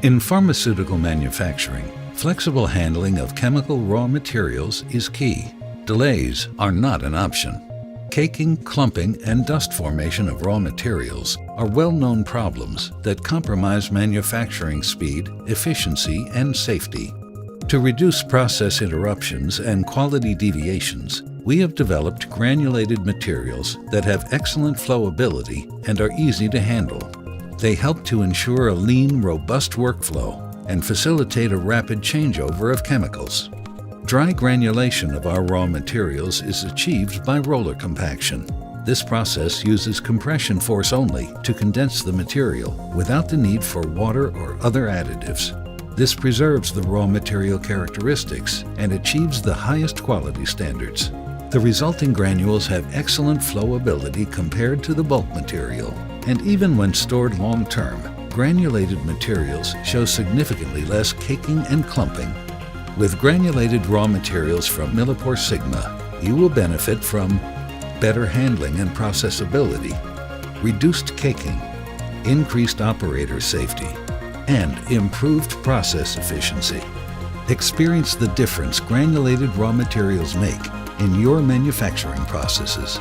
In pharmaceutical manufacturing, flexible handling of chemical raw materials is key. Delays are not an option. Caking, clumping, and dust formation of raw materials are well-known problems that compromise manufacturing speed, efficiency, and safety. To reduce process interruptions and quality deviations, we have developed granulated materials that have excellent flowability and are easy to handle. They help to ensure a lean, robust workflow and facilitate a rapid changeover of chemicals. Dry granulation of our raw materials is achieved by roller compaction. This process uses compression force only to condense the material without the need for water or other additives. This preserves the raw material characteristics and achieves the highest quality standards. The resulting granules have excellent flowability compared to the bulk material, and even when stored long-term, granulated materials show significantly less caking and clumping. With granulated raw materials from Millipore Sigma, you will benefit from better handling and processability, reduced caking, increased operator safety, and improved process efficiency. Experience the difference granulated raw materials make in your manufacturing processes.